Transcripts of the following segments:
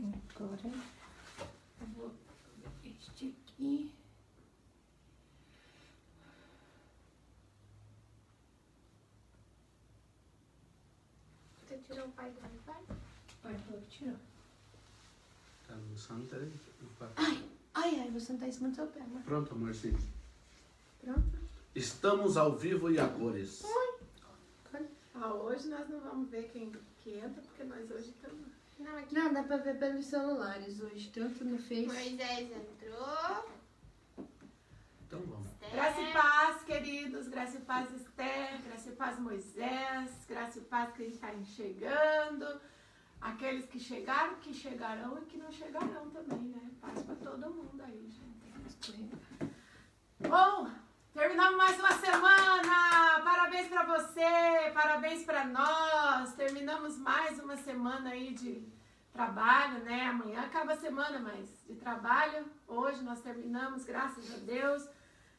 Agora eu vou este aqui. Você tirou o pai do Wi-Fi? Pode tirar. Tá no santo aí? Vou sentar em cima do seu pé, amor. Pronto, amorzinho. Pronto? Estamos ao vivo e a cores. Hoje nós não vamos ver quem que entra, porque nós hoje estamos... Não, aqui. Não, dá pra ver pelos celulares hoje, tanto no Face. Moisés entrou. Então vamos. Graça e paz, queridos. Graça e paz, Esther. Graça e paz, Moisés. Graça e paz que está chegando. Aqueles que chegaram, que chegarão e que não chegarão também, né? Paz para todo mundo aí, gente. Bom, terminamos mais uma semana. Parabéns para você, parabéns para nós. Terminamos mais uma semana aí de trabalho, né? Amanhã acaba a semana, mas de trabalho. Hoje nós terminamos, graças a Deus.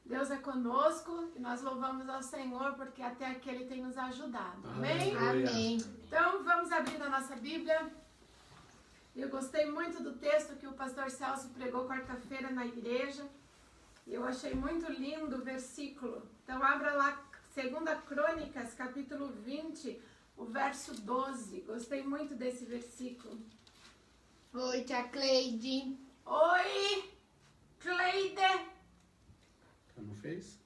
Deus é conosco e nós louvamos ao Senhor porque até aqui Ele tem nos ajudado. Amém? Amém. Então, vamos abrir a nossa Bíblia. Eu gostei muito do texto que o pastor Celso pregou quarta-feira na igreja. Eu achei muito lindo o versículo. Então, abra lá 2 Crônicas, capítulo 20, o verso 12. Gostei muito desse versículo. Oi, tia Cleide. Oi, Cleide. Não fez?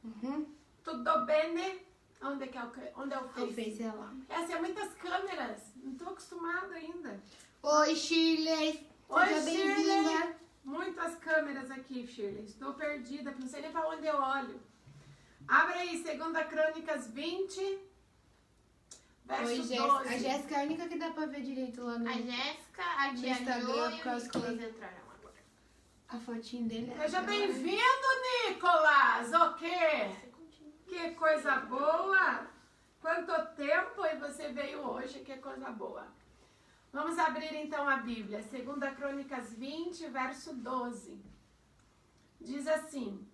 Tudo bem? Onde é o O Face? Face é lá. Essa é muitas câmeras. Não estou acostumada ainda. Oi, Shirley. Oi, Seja Shirley. bem-vinda. Muitas câmeras aqui, Shirley. Estou perdida, não sei nem para onde eu olho. Abre aí, 2 Crônicas 20, verso Oi, 12. Jéssica. A Jéssica é a única que dá pra ver direito lá no... A Jéssica, a No Tia Instagram, Lô e por causa o que- Nicolas entraram agora. A fotinho dele. Seja bem-vindo, Nicolas. O quê? Que coisa boa. Quanto tempo e você veio hoje, que coisa boa. Vamos abrir então a Bíblia, 2 Crônicas 20, verso 12. Diz assim: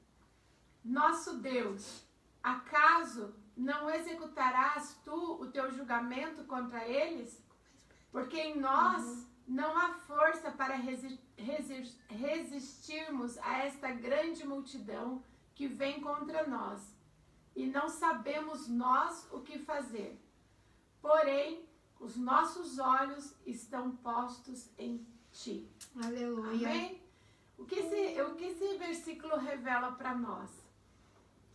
Nosso Deus, acaso não executarás tu o teu julgamento contra eles? Porque em nós não há força para resistirmos a esta grande multidão que vem contra nós, e não sabemos nós o que fazer. Porém, os nossos olhos estão postos em ti. Aleluia. Amém? O que esse versículo revela para nós?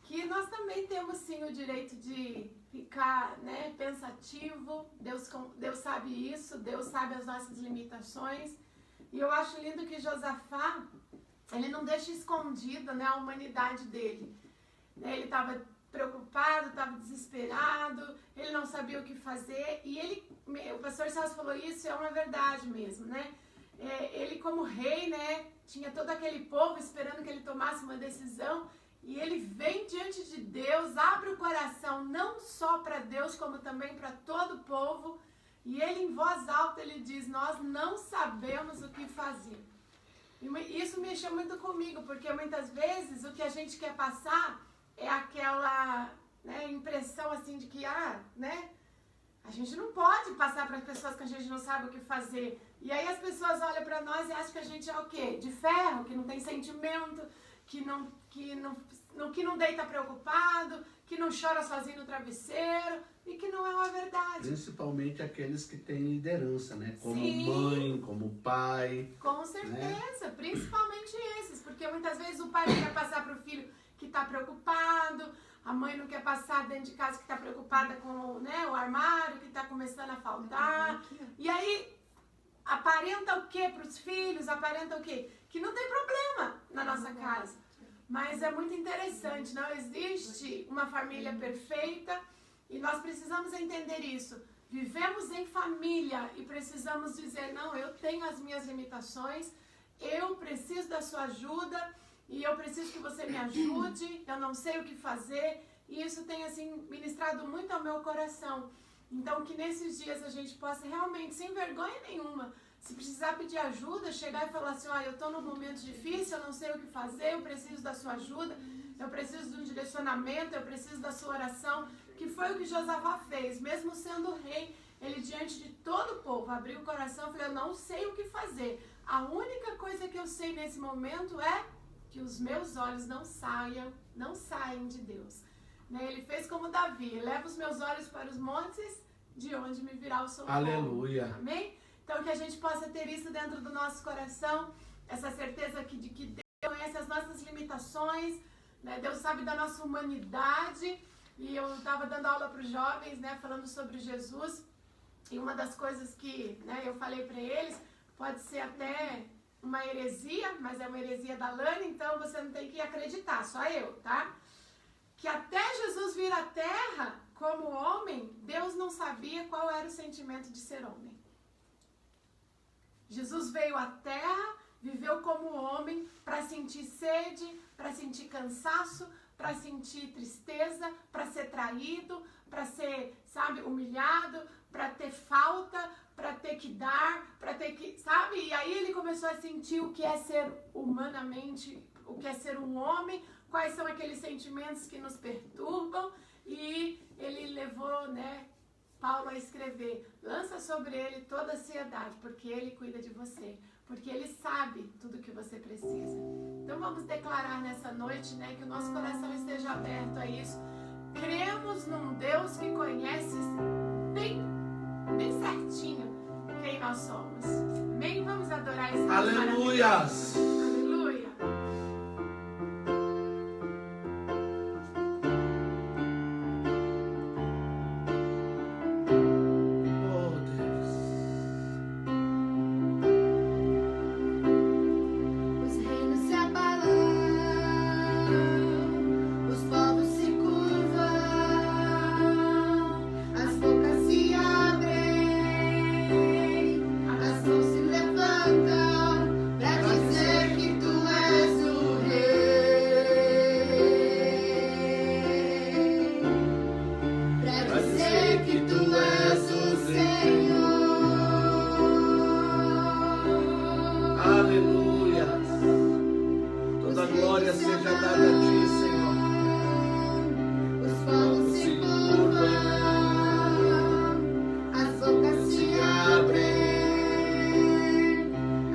Que nós também temos sim o direito de ficar, né, pensativo. Deus sabe isso, Deus sabe as nossas limitações. E eu acho lindo que Josafá, ele não deixa escondida, né, a humanidade dele. Ele estava preocupado, estava desesperado, ele não sabia o que fazer. E o pastor Celso falou isso, é uma verdade mesmo, né? Ele como rei, né, tinha todo aquele povo esperando que ele tomasse uma decisão. E ele vem diante de Deus, abre o coração não só para Deus, como também para todo o povo. E ele em voz alta, ele diz, nós não sabemos o que fazer. E isso mexeu muito comigo, porque muitas vezes o que a gente quer passar é aquela, né, impressão assim de que, né, a gente não pode passar para as pessoas que a gente não sabe o que fazer. E aí as pessoas olham para nós e acham que a gente é o quê? De ferro, que não tem sentimento, que não deita preocupado, que não chora sozinho no travesseiro, e que não é uma verdade. Principalmente aqueles que têm liderança, né? Como Sim. mãe, como pai. Com certeza, principalmente esses, porque muitas vezes o pai não quer passar para o filho que está preocupado, a mãe não quer passar dentro de casa que está preocupada com, né, o armário que está começando a faltar. E aí aparenta o que para os filhos? Aparenta o quê? Que não tem problema na nossa casa. Mas é muito interessante, não existe uma família perfeita e nós precisamos entender isso. Vivemos em família e precisamos dizer, não, eu tenho as minhas limitações, eu preciso da sua ajuda e eu preciso que você me ajude, eu não sei o que fazer. E isso tem, assim, ministrado muito ao meu coração. Então, que nesses dias a gente possa realmente, sem vergonha nenhuma, se precisar pedir ajuda, chegar e falar assim, eu estou num momento difícil, eu não sei o que fazer, eu preciso da sua ajuda, eu preciso de um direcionamento, eu preciso da sua oração, que foi o que Josafá fez, mesmo sendo rei, ele diante de todo o povo abriu o coração e falou, eu não sei o que fazer, A única coisa que eu sei nesse momento é que os meus olhos não saem de Deus. Né? Ele fez como Davi, leva os meus olhos para os montes, de onde me virá o socorro. Aleluia. Amém? Então que a gente possa ter isso dentro do nosso coração, essa certeza de que Deus conhece as nossas limitações, né? Deus sabe da nossa humanidade. E eu estava dando aula para os jovens, né, falando sobre Jesus, e uma das coisas que, né, eu falei para eles, pode ser até uma heresia, mas é uma heresia da Lani, então você não tem que acreditar, só eu, tá? Que até Jesus vir à Terra como homem, Deus não sabia qual era o sentimento de ser homem. Jesus veio à Terra, viveu como homem para sentir sede, para sentir cansaço, para sentir tristeza, para ser traído, para ser, sabe, humilhado, para ter falta, para ter que dar, para ter que, sabe? E aí ele começou a sentir o que é ser humanamente, o que é ser um homem, quais são aqueles sentimentos que nos perturbam, e ele levou, né, Paulo a escrever, lança sobre ele toda a ansiedade, porque ele cuida de você, porque ele sabe tudo que você precisa. Então vamos declarar nessa noite, né, que o nosso coração esteja aberto a isso. Cremos num Deus que conhece bem certinho quem nós somos. Amém? Vamos adorar esse Deus Aleluias. maravilhoso. Aleluia. Oh, Deus. Os reinos se abalam, os povos se curvam, as bocas se abrem, as mãos se levantam pra dizer que tu és o rei, pra dizer que tu és o Senhor. Aleluias. Toda glória seja dada a ti, Senhor. Os povos se curvam, as bocas se abrem,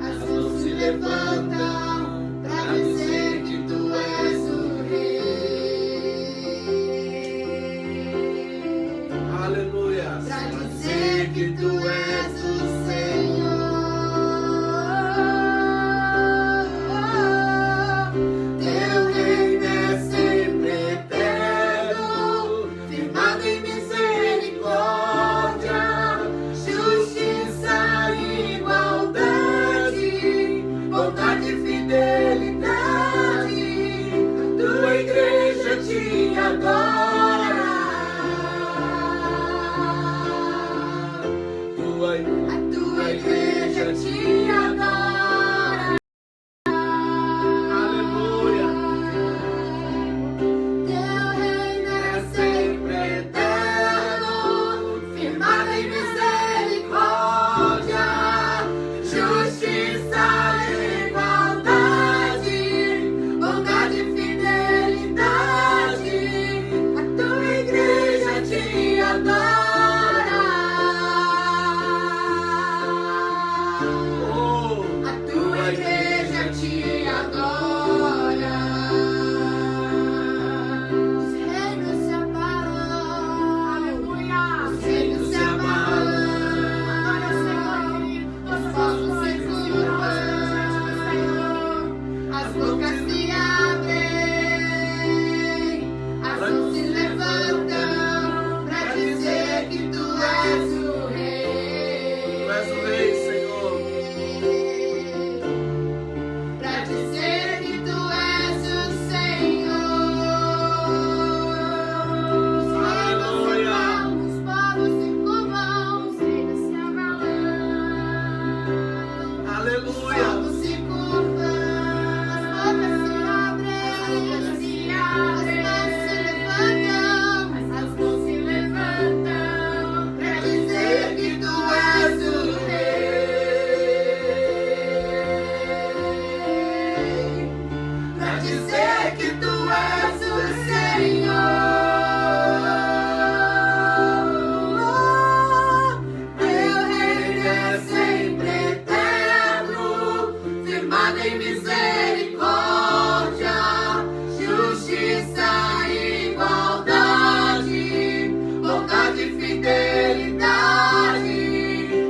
as mãos se levantam pra dizer que tu és o rei, Aleluias. pra dizer que tu és o Senhor. Teu reino é sempre eterno, firmado em misericórdia, justiça e igualdade, bondade e fidelidade. A tua igreja te adora. A tua igreja te adora. Aleluia. Teu reino é sempre eterno, firmado em misericórdia, justiça e igualdade, bondade e fidelidade. A tua igreja te adora. Oh, A tua igreja te adora. Os reinos se abalam. Aleluia. Os reinos se abalam. Adora o Senhor, querido. Os Todas as povos se coisas se curvam. diante do Senhor. As bocas se abrem. As mãos se levantam pra dizer que tu és o rei. tu és o rei, Senhor. Pra dizer que tu és o Senhor. Os reinos se abalam, os povos se curvam, os reinos se abalam. Aleluia. Os povos se curvam, as bocas se abrem, as mãos se levantam, pra dizer que tu és o rei, pra dizer que tu és o Senhor. Teu reino é sempre eterno, firmada em misericórdia, justiça e igualdade, bondade e fidelidade.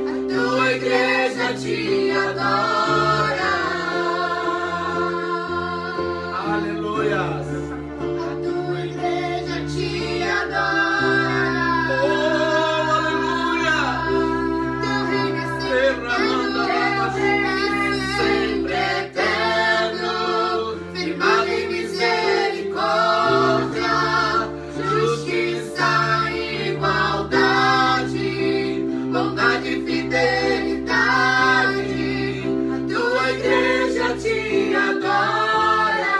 A tua igreja te adora. Aleluias. A tua igreja te adora. Oh, aleluia. Teu reino é sempre eterno, firmado em misericórdia, justiça e igualdade, bondade e fidelidade. A tua igreja te adora.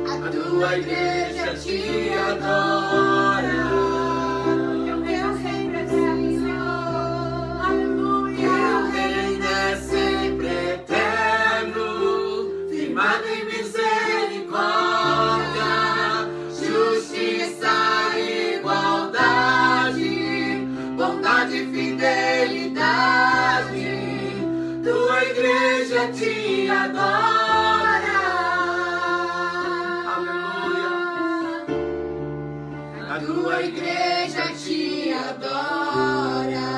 A tua igreja te adora. Teu reino é eterno, Senhor. Aleluia. Teu reino é sempre eterno, firmado em misericórdia, justiça e igualdade, bondade e fidelidade. Tua igreja te adora. Aleluia. A tua igreja te adora.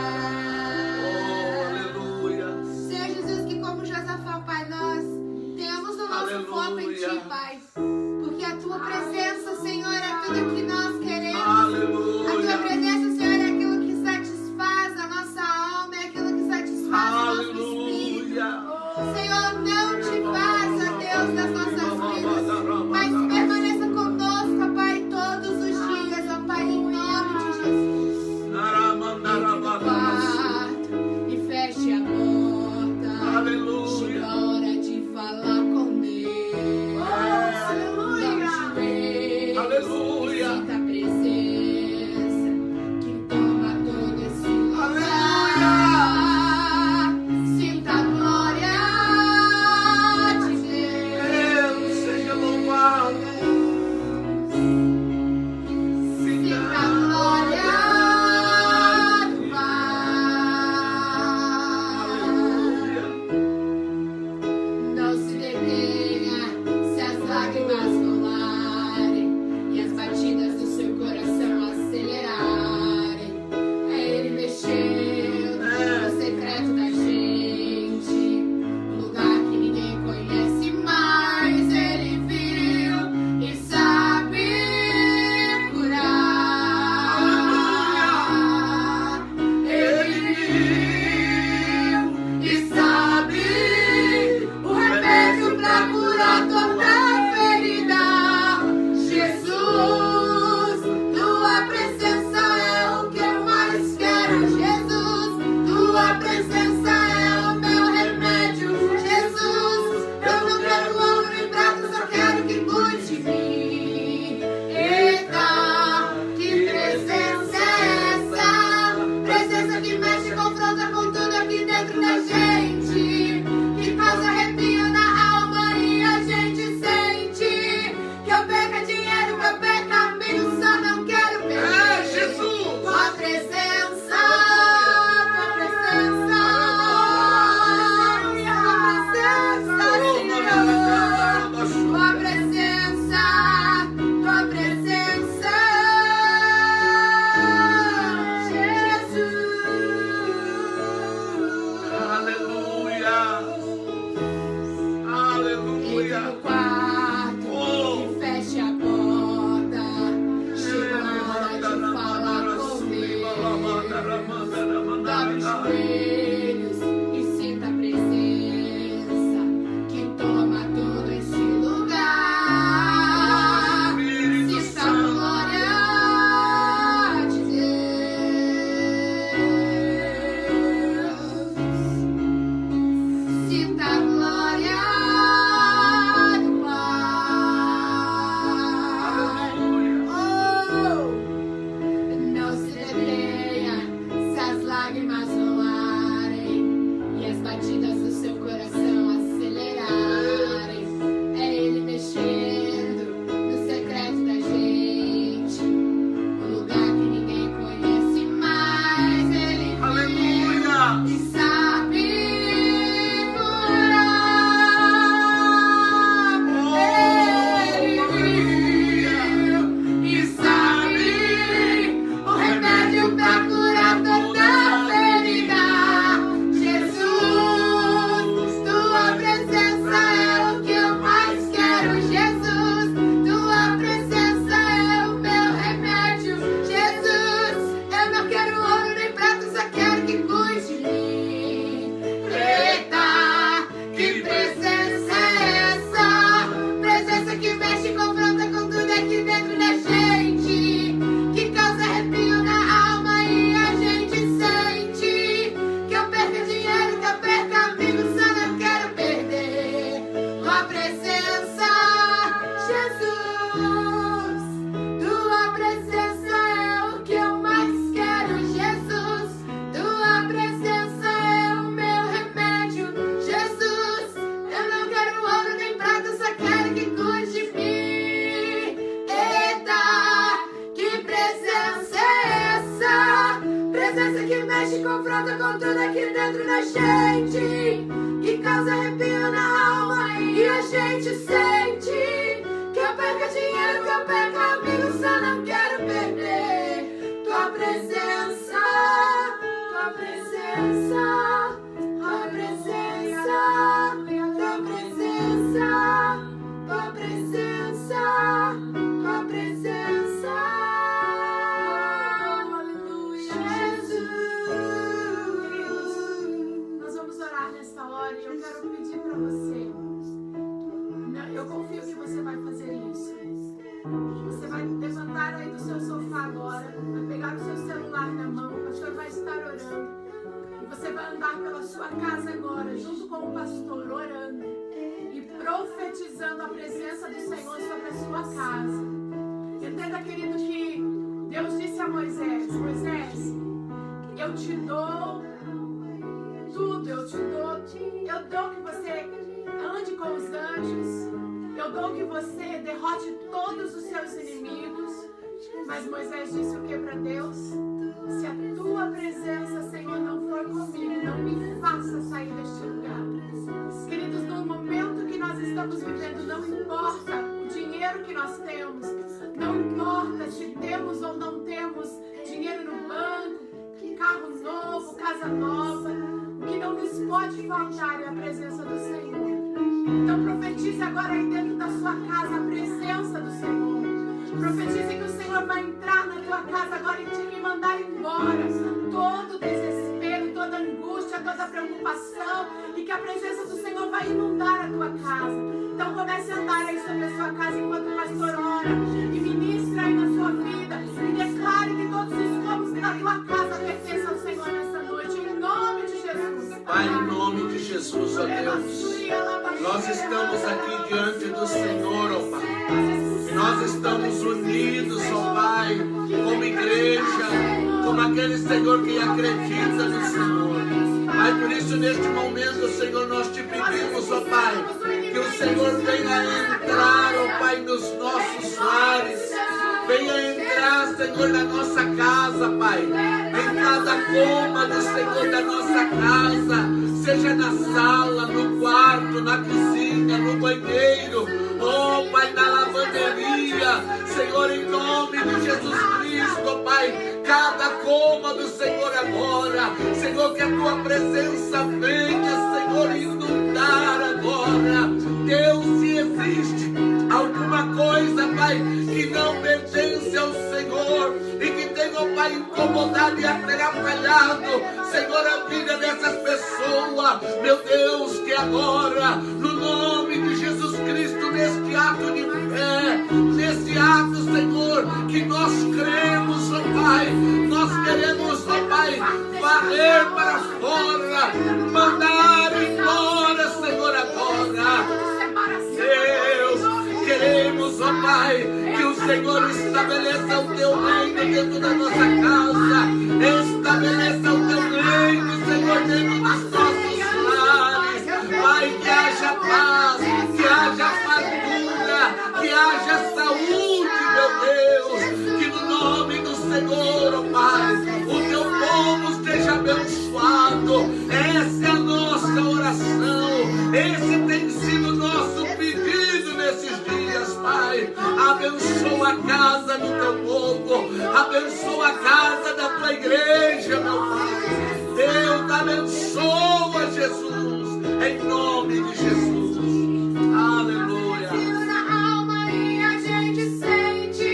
Oh, aleluia. Senhor Jesus, que como Josafá, Pai, nós temos o nosso foco em Ti, Pai. Porque a Tua presença, Senhor, é tudo que nós queremos. A Tua Aleluia. presença, Senhor, é aquilo que satisfaz a nossa alma, é aquilo que satisfaz o nosso espírito. Aleluia. Senhor, não te faça, Deus, das nossas vidas, mas permaneça conosco, ó Pai, todos os dias, ó Pai, em nome de Jesus. Quarto e feche a porta. Aleluia. Chega a hora de falar com Deus. Aleluia. Aleluia. Sinta a presença que toma todo esse lugar. Sinta a glória de Deus seja Deus. louvado. Sinta a glória do Pai. Não se detenha se as lágrimas rolarem e as batidas do seu coração acelerarem. É Ele mexendo no secreto da gente, um lugar que ninguém conhece, mas Ele viu e sabe curar. Ele viu e sabe o remédio pra curar toda ferida. Jesus, tua presença é o que eu mais quero. Jesus, tua presença é o meu remédio. Jesus, eu não quero ouro nem prata, só quero que cuide de mim. Eita, que presença é essa? Presença que mexe e confronta com tudo aqui dentro da gente, que causa arrepio na alma e a gente sente que eu perca dinheiro, que eu perca amigo, só não quero perder Jesus. tua presença, tua presença, tua presença, tua presença, Jesus. Aleluia. Entre Aleluia. no quarto e feche a porta. Chegou a hora de falar com Deus. Dobre os joelhos e sinta a presença que toma todo esse lugar. Sinta a glória de Deus. Sinta a glória do Pai. Oh, não se detenha se as lágrimas rolarem mexe, confronta com tudo aqui dentro da gente, que causa arrepio na alma e a gente sente. Que eu perca dinheiro, que eu perca amigos, só não quero perder tua presença, tua presença, tua presença, tua presença, tua presença, tua presença. Aleluia, Jesus. Nós vamos orar nesta hora e eu quero pedir para você. Eu confio que você vai fazer isso. Você vai levantar aí do seu sofá agora, vai pegar o seu celular na mão, o pastor vai estar orando. E você vai andar pela sua casa agora, junto com o pastor, orando e profetizando a presença do Senhor sobre a sua casa. Entenda, querido, que Deus disse a Moisés: Moisés, eu te dou tudo, eu dou que você ande com os anjos, eu dou que você derrote todos os seus inimigos. Mas Moisés disse o que para Deus? Se a tua presença, Senhor, não for comigo, não me faça sair deste lugar. Queridos, no momento que nós estamos vivendo, não importa o dinheiro que nós temos, não importa se temos ou não temos dinheiro no banco, carro novo, casa nova, o que não nos pode faltar é a presença do Senhor. Então profetize agora aí dentro da sua casa a presença do Senhor. Profetize que o Senhor vai entrar na tua casa agora e te mandar embora todo desespero, toda angústia, toda preocupação, e que a presença do Senhor vai inundar a tua casa. Então comece a andar aí sobre a sua casa enquanto o pastor ora e ministra aí na sua vida e declare que todos os cômodos da tua casa pertencem ao Senhor nessa noite, em nome de Jesus. Pai, em nome de Jesus, ó Deus, nós estamos aqui diante do Senhor, ó Pai. E nós estamos unidos, ó Pai, como igreja, como aquele Senhor que acredita no Senhor. Pai, por isso neste momento, Senhor, nós te pedimos, ó Pai, que o Senhor venha entrar, ó Pai, nos nossos lares. Venha entrar, Senhor, na nossa casa, Pai. Em cada cômodo, Senhor, da nossa casa. Seja na sala, no quarto, na cozinha, no banheiro. Oh, Pai, na lavanderia. Senhor, em nome de Jesus Cristo, Pai. Cada cômodo, Senhor, agora. Senhor, que a Tua presença venha, Senhor, inundar agora. Deus, se existe alguma coisa, Pai, que não pertence ao Senhor e que tem, ó Pai, incomodado e atrapalhado, Senhor, a vida dessas pessoas, meu Deus, que agora, no nome de Jesus Cristo, neste ato de fé, nesse ato, Senhor, que nós cremos, ó Pai, nós queremos, ó Pai, varrer para fora, mandar embora, Senhor, agora. Deus, queremos, ó Pai, que o Senhor estabeleça o Teu reino dentro da nossa casa, estabeleça o Teu reino, Senhor, dentro dos nossos lares. Pai, que haja paz, que haja fartura, que haja saúde, meu Deus, que no nome do Senhor, ó Pai, o Teu povo esteja abençoado. Essa é a nossa oração, esse tem sido o nosso pedido nesses dias, Pai. Abençoa a casa do Teu povo, abençoa a casa da Tua igreja, meu Pai. Deus, abençoa, Jesus, em nome de Jesus. Aleluia. Na alma e a gente sente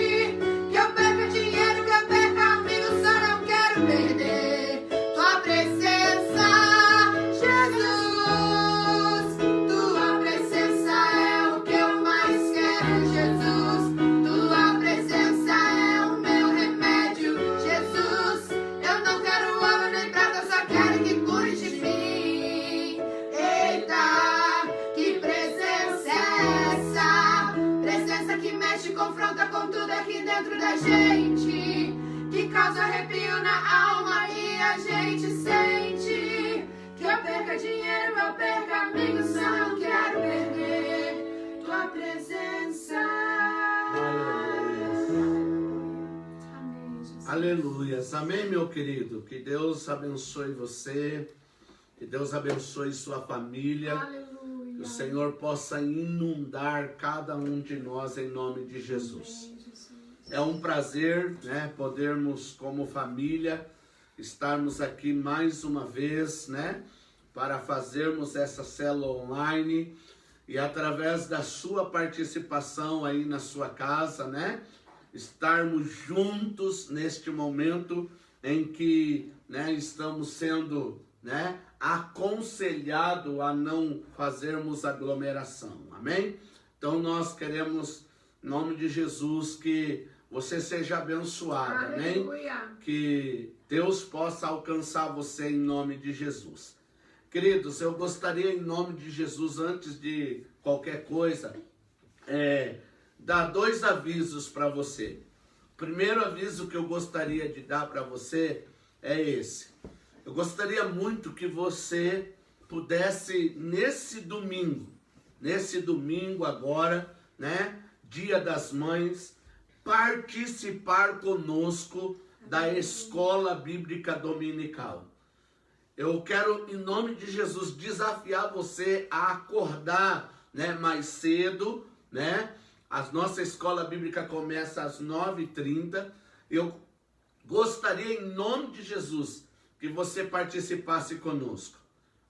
que eu perca dinheiro, que eu perca amigos, só não quero perder Tua presença, Jesus. Tua presença é o que eu mais quero, Jesus. Tua presença é o meu remédio, Jesus. Eu não quero ouro nem prata, só quero que cure de mim. Eita, que presença é essa? Presença que mexe, confronta com tudo aqui dentro da gente, que causa arrepio na alma e a gente sente. Que eu perca dinheiro, eu perca amigos, só não quero perder Tua presença. Amém, Jesus. Aleluias. Amém, meu querido. Que Deus abençoe você. Que Deus abençoe sua família. Aleluia. Que o Senhor possa inundar cada um de nós em nome de Jesus. Amém, Jesus. É um prazer, né, podermos como família estarmos aqui mais uma vez, né, para fazermos essa célula online e através da sua participação aí na sua casa, né, estarmos juntos neste momento em que, né, estamos sendo, né, aconselhado a não fazermos aglomeração. Amém? Então nós queremos, em nome de Jesus, que você seja abençoado. Amém? Aleluia. Que Deus possa alcançar você em nome de Jesus. Queridos, eu gostaria em nome de Jesus, antes de qualquer coisa, dar 2 avisos para você. O primeiro aviso que eu gostaria de dar para você é esse. Eu gostaria muito que você pudesse, nesse domingo agora, né, Dia das Mães, participar conosco da Escola Bíblica Dominical. Eu quero, em nome de Jesus, desafiar você a acordar, né, mais cedo, né? A nossa Escola Bíblica começa às 9h30. Eu gostaria, em nome de Jesus, que você participasse conosco.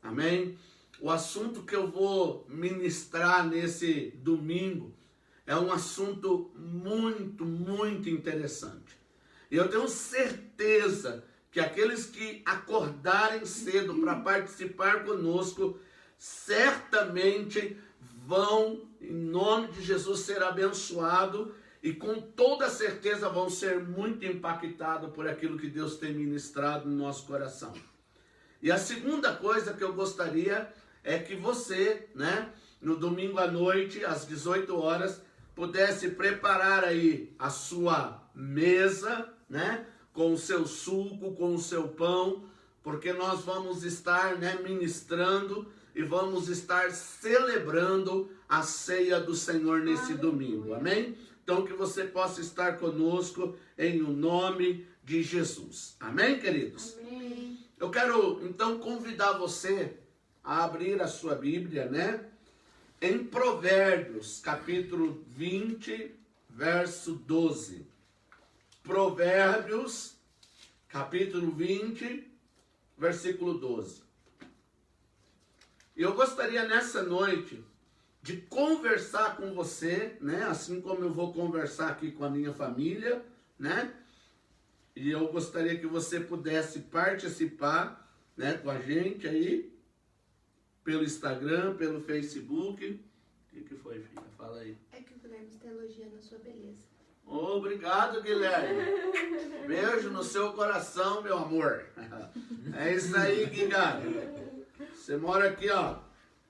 Amém? O assunto que eu vou ministrar nesse domingo é um assunto muito, muito interessante. E eu tenho certeza que aqueles que acordarem cedo para participar conosco, certamente vão, em nome de Jesus, ser abençoados e com toda certeza vão ser muito impactados por aquilo que Deus tem ministrado no nosso coração. E a segunda coisa que eu gostaria é que você, né, no domingo à noite, às 18 horas, pudesse preparar aí a sua mesa, né, com o seu suco, com o seu pão, porque nós vamos estar, né, ministrando e vamos estar celebrando a ceia do Senhor nesse domingo, amém? Então que você possa estar conosco em o nome de Jesus, amém, queridos? Amém. Eu quero então convidar você a abrir a sua Bíblia, né? Em Provérbios, capítulo 20, verso 12. Provérbios, capítulo 20, versículo 12. Eu gostaria nessa noite de conversar com você, né? Assim como eu vou conversar aqui com a minha família, né? E eu gostaria que você pudesse participar, né, com a gente aí, pelo Instagram, pelo Facebook. O que foi, filha? Fala aí. É que o Guilherme está elogiando a sua beleza. Obrigado, Guilherme. Beijo no seu coração, meu amor. É isso aí, Guilherme. Você mora aqui, ó.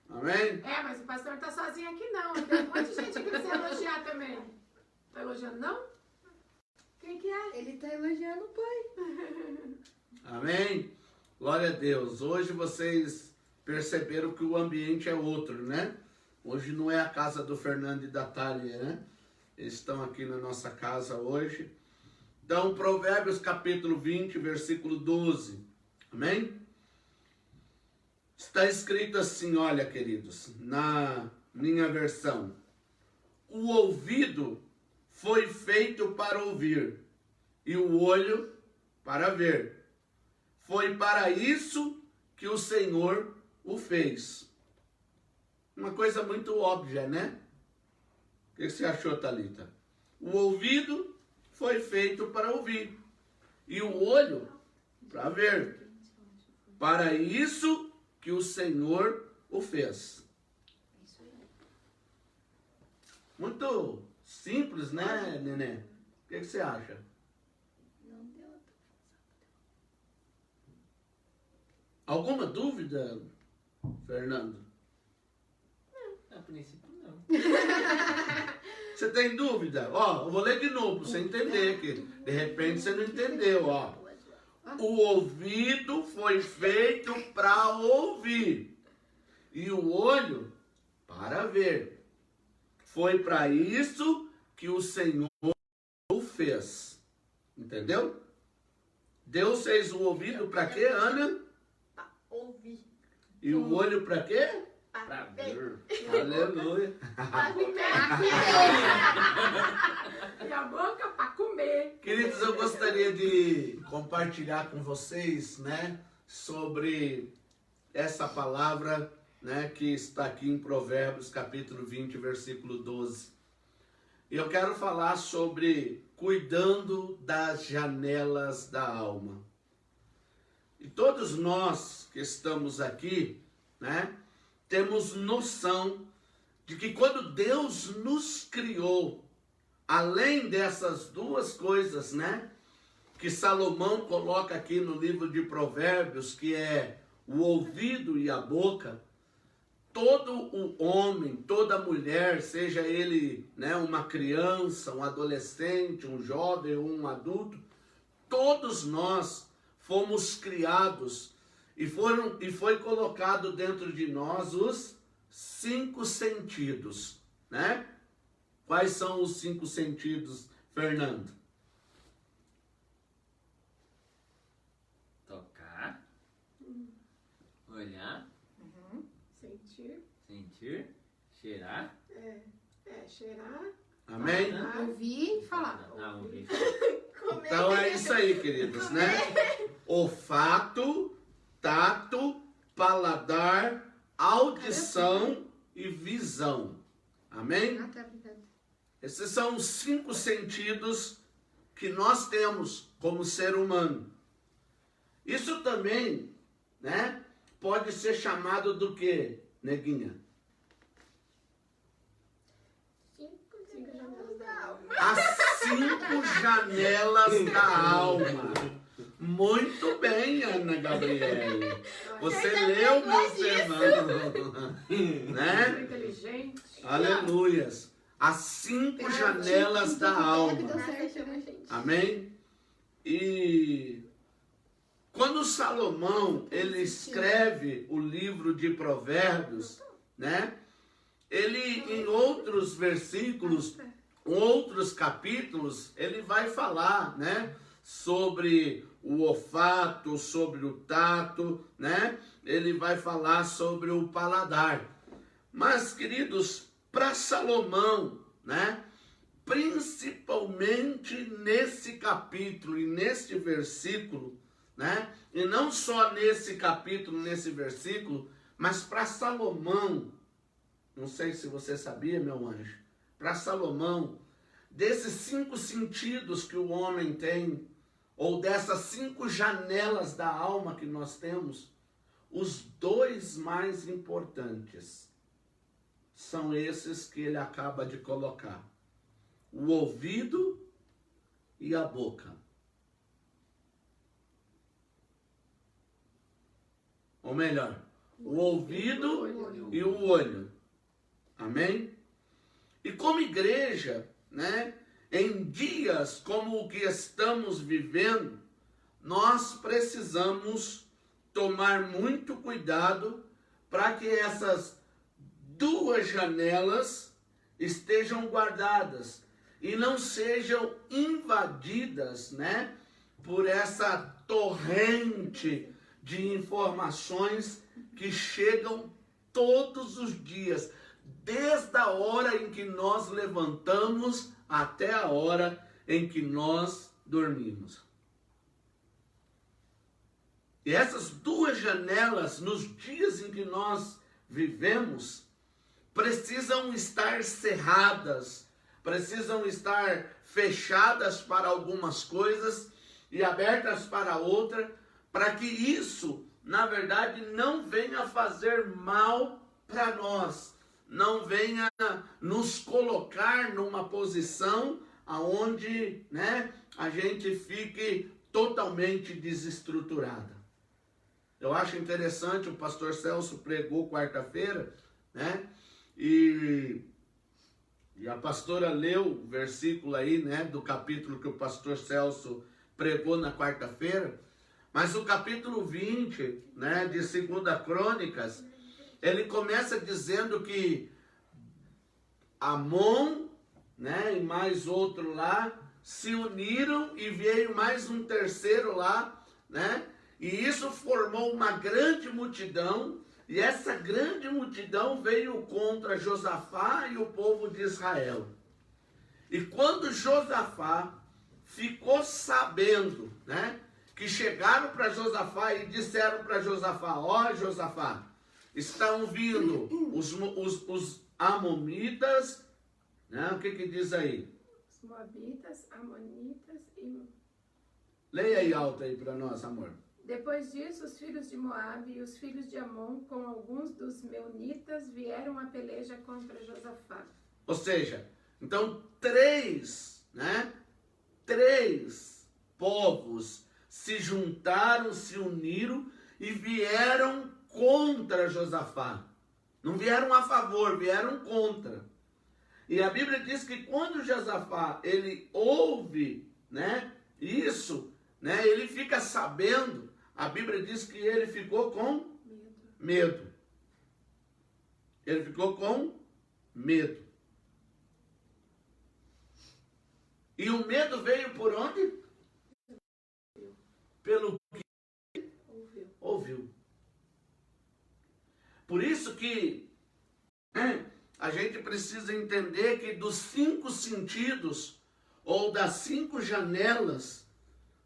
Amém? Mas o pastor tá sozinho aqui não. Tem um monte de gente que precisa elogiar também. Tá elogiando não? Quem que é? Ele está elogiando o pai. Amém? Glória a Deus. Hoje vocês perceberam que o ambiente é outro, né? Hoje não é a casa do Fernando e da Thalia, né? Eles estão aqui na nossa casa hoje. Então, Provérbios capítulo 20, versículo 12. Amém? Está escrito assim, olha, queridos, na minha versão. O ouvido foi feito para ouvir, e o olho para ver. Foi para isso que o Senhor o fez. Uma coisa muito óbvia, né? O que você achou, Thalita? O ouvido foi feito para ouvir, e o olho para ver. Para isso que o Senhor o fez. Muito simples, né, Nenê? O que você acha? Não deu. Alguma dúvida, Fernando? A princípio não. Você tem dúvida? Ó, eu vou ler de novo para você entender, que de repente você não entendeu, ó. O ouvido foi feito para ouvir, e o olho para ver. Foi para isso que o Senhor o fez. Entendeu? Deus fez o ouvido para quê, Ana? Ouvir. E o olho para quê? Pra ver. Aleluia. Pra comer. E a boca para comer. Queridos, eu gostaria de compartilhar com vocês, né, sobre essa palavra, né, que está aqui em Provérbios, capítulo 20, versículo 12. E eu quero falar sobre cuidando das janelas da alma. E todos nós que estamos aqui, né, temos noção de que quando Deus nos criou, além dessas duas coisas, né, que Salomão coloca aqui no livro de Provérbios, que é o ouvido e a boca, todo o homem, toda mulher, seja ele, né, uma criança, um adolescente, um jovem ou um adulto, todos nós fomos criados e foi colocado dentro de nós os 5 sentidos, né? Quais são os 5 sentidos, Fernando? Tocar. Olhar. Sentir. Cheirar. Cheirar. Amém? Ouvir e falar. Ouvir. Comer. Então é isso aí, queridos, né? Olfato, tato, paladar, audição e visão. Amém? Ah, tá, obrigada. Esses são os 5 sentidos que nós temos como ser humano. Isso também, né, pode ser chamado do quê, neguinha? 5 janelas da alma. As 5 janelas da alma. Muito bem, Ana Gabriele. Você leu meu sermão, né? Inteligente. Aleluias. As 5 janelas da alma. Deu certo, né, gente? Amém? E quando Salomão, ele escreve o livro de Provérbios, né? Ele, em outros versículos, outros capítulos, ele vai falar, né? Sobre o olfato, sobre o tato, né? Ele vai falar sobre o paladar. Mas, queridos, para Salomão, né? Principalmente nesse capítulo e neste versículo, né? E não só nesse capítulo, nesse versículo, mas para Salomão, não sei se você sabia, meu anjo, para Salomão, desses 5 sentidos que o homem tem, ou dessas 5 janelas da alma que nós temos, os 2 mais importantes são esses que ele acaba de colocar: o ouvido e a boca. Ou melhor, o ouvido e o olho. Amém? E como igreja, né, em dias como o que estamos vivendo, nós precisamos tomar muito cuidado para que essas 2 janelas estejam guardadas e não sejam invadidas, né, por essa torrente de informações que chegam todos os dias, desde a hora em que nós levantamos até a hora em que nós dormimos. E essas 2 janelas, nos dias em que nós vivemos, precisam estar cerradas, precisam estar fechadas para algumas coisas e abertas para outra, para que isso, na verdade, não venha fazer mal para nós, não venha nos colocar numa posição aonde, né, a gente fique totalmente desestruturada. Eu acho interessante, o pastor Celso pregou quarta-feira, né, e a pastora leu o versículo aí, né, do capítulo que o pastor Celso pregou na quarta-feira, mas o capítulo 20, né, de 2 Crônicas, ele começa dizendo que Amon, né, e mais outro lá, se uniram e veio mais um terceiro lá, né? E isso formou uma grande multidão, e essa grande multidão veio contra Josafá e o povo de Israel. E quando Josafá ficou sabendo, né, que chegaram para Josafá e disseram para Josafá: ó, Josafá, estão vindo os amonitas, né? O que diz aí? Os moabitas, amonitas e... Leia aí alto aí para nós, amor. Depois disso, os filhos de Moabe e os filhos de Amon, com alguns dos meunitas, vieram a peleja contra Josafá. Ou seja, então três povos se juntaram, se uniram e vieram contra Josafá. Não vieram a favor, vieram contra. E a Bíblia diz que quando Josafá, ele ouve, né, isso, né, ele fica sabendo, a Bíblia diz que ele ficou com medo. Ele ficou com medo. E o medo veio por onde? Pelo que ouviu. Por isso que a gente precisa entender que dos 5 sentidos, ou das 5 janelas,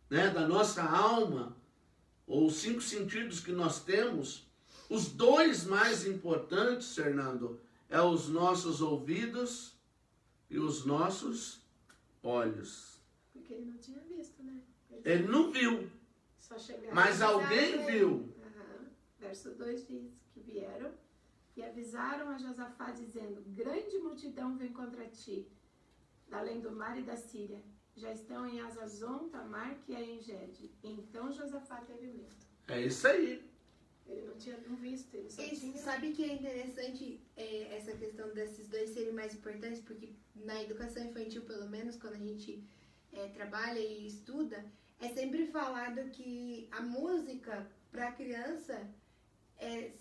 né, da nossa alma, ou os 5 sentidos que nós temos, os 2 mais importantes, Fernando, é os nossos ouvidos e os nossos olhos. Porque ele não tinha visto, né? Ele não viu, Só chegaram mas a avisar alguém ele. viu. Verso 2 diz que vieram e avisaram a Josafá, dizendo: grande multidão vem contra ti, da além do mar e da Síria. Já estão em Azazon, Tamar, que é em Gede. Então Josafá teve medo. É isso aí. Ele não tinha visto, ele só E tinha... sabe que é interessante essa questão desses 2 serem mais importantes, porque na educação infantil, pelo menos, quando a gente trabalha e estuda, é sempre falado que a música para a criança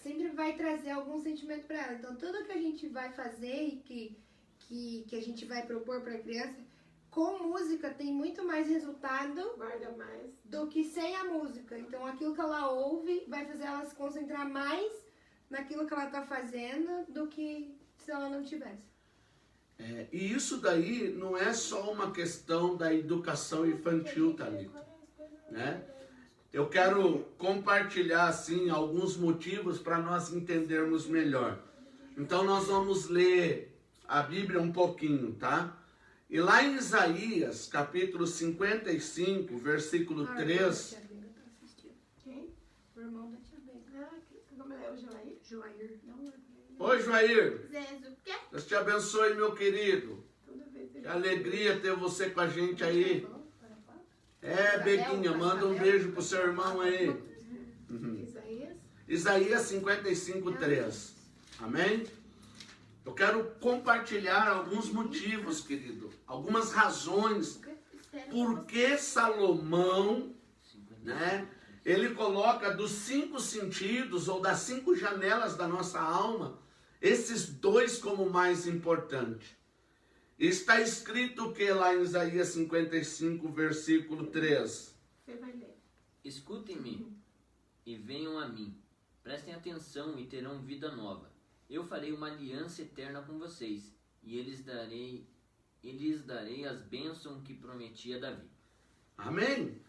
sempre vai trazer algum sentimento para ela. Então, tudo que a gente vai fazer e que a gente vai propor para a criança, com música tem muito mais resultado Guarda mais. do que sem a música. Então, aquilo que ela ouve vai fazer ela se concentrar mais naquilo que ela está fazendo do que se ela não tivesse. E isso daí não é só uma questão da educação infantil, Thalita, né? Eu quero compartilhar, assim, alguns motivos para nós entendermos melhor. Então, nós vamos ler a Bíblia um pouquinho, tá? E lá em Isaías, capítulo 55, versículo 3... Quem? O irmão da tia Bega. Como é o Joair? Joair. Oi, Joair. Zezo, o quê? Deus te abençoe, meu querido. Toda vez Que ele... alegria ter você com a gente aí. Beguinha, manda um beijo pro seu irmão aí. Isaías? Isaías 55, 3. Amém? Eu quero compartilhar alguns motivos, querido. Algumas razões por que Salomão, né, ele coloca dos 5 sentidos ou das 5 janelas da nossa alma, esses 2 como mais importante. Está escrito que lá em Isaías 55, versículo 3. Você vai ler. Escutem-me e venham a mim. Prestem atenção e terão vida nova. Eu farei uma aliança eterna com vocês e lhes darei as bênçãos que prometi a Davi. Amém?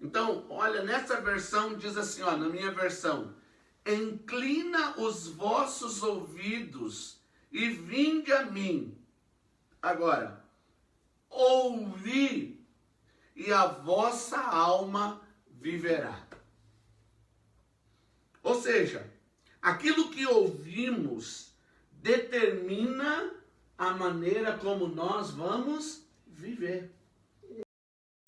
Então, olha, nessa versão diz assim, ó, na minha versão: inclina os vossos ouvidos e vinde a mim. Agora, ouvi e a vossa alma viverá. Ou seja, aquilo que ouvimos determina a maneira como nós vamos viver.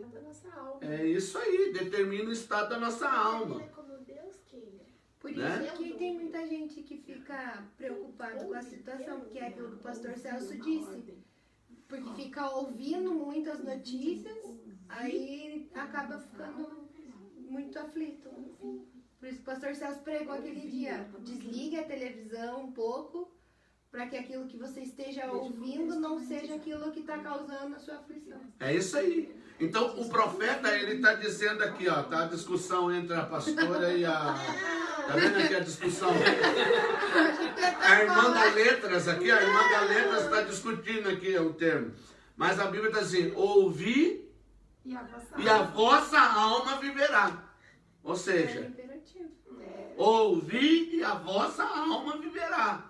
Da nossa alma. É isso aí, determina o estado da nossa alma. Como Deus queira. Por isso Né? que tem muita gente que fica preocupado com a situação, porque é aquilo que o pastor Celso disse. Porque fica ouvindo muitas notícias, aí acaba ficando muito aflito. Por isso que o pastor Celso pregou aquele dia: desligue a televisão um pouco, para que aquilo que você esteja ouvindo não seja aquilo que está causando a sua aflição. É isso aí. Então, o profeta, ele está dizendo aqui, ó, tá a discussão entre a pastora e a... Tá vendo aqui a discussão? A irmã da letras aqui, a irmã da letras está discutindo aqui o termo. Mas a Bíblia está assim, ouvi e a vossa alma viverá. Ou seja, Imperativo. ouvi e a vossa alma viverá.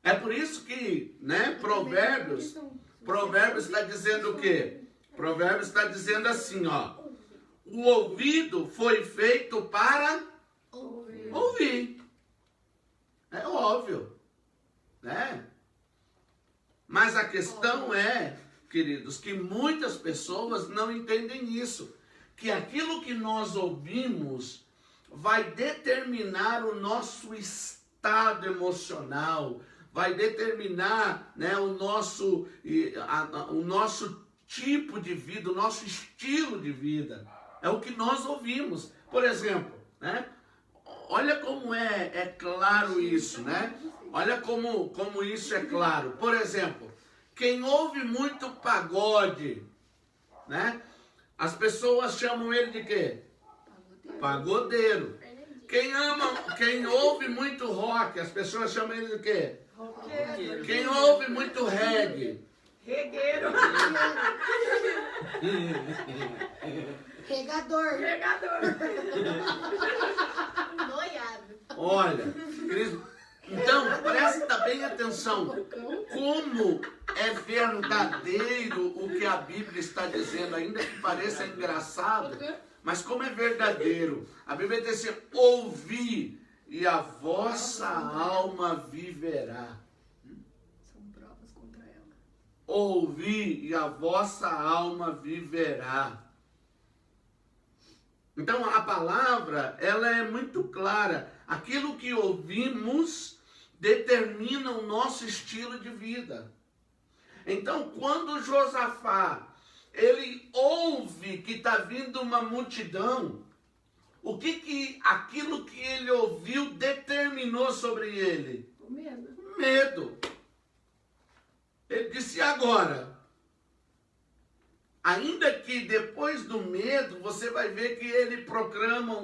É por isso que, né, Provérbios está dizendo o quê? Provérbios está dizendo assim, ó. O ouvido foi feito para ouvir. É óbvio, né? Mas a questão é, queridos, que muitas pessoas não entendem isso. Que aquilo que nós ouvimos vai determinar o nosso estado emocional, vai determinar, né, o nosso tipo de vida, o nosso estilo de vida. É o que nós ouvimos. Por exemplo, né? Olha como é claro isso, né? Olha como isso é claro. Por exemplo, quem ouve muito pagode, né? As pessoas chamam ele de quê? Pagodeiro. Quem ouve muito rock, as pessoas chamam ele de quê? Roqueiro. Quem ouve muito reggae? Regueiro. Regador. Regador. Noiado. Olha, então presta bem atenção. Como é verdadeiro o que a Bíblia está dizendo, ainda que pareça engraçado, mas como é verdadeiro. A Bíblia diz assim, ouvi e a vossa alma viverá. São provas contra ela. Ouvi e a vossa alma viverá. Então a palavra, ela é muito clara. Aquilo que ouvimos determina o nosso estilo de vida. Então quando Josafá, ele ouve que está vindo uma multidão, o que aquilo que ele ouviu determinou sobre ele? O medo. Medo. Ele disse, agora? Ainda que depois do medo, você vai ver que ele proclama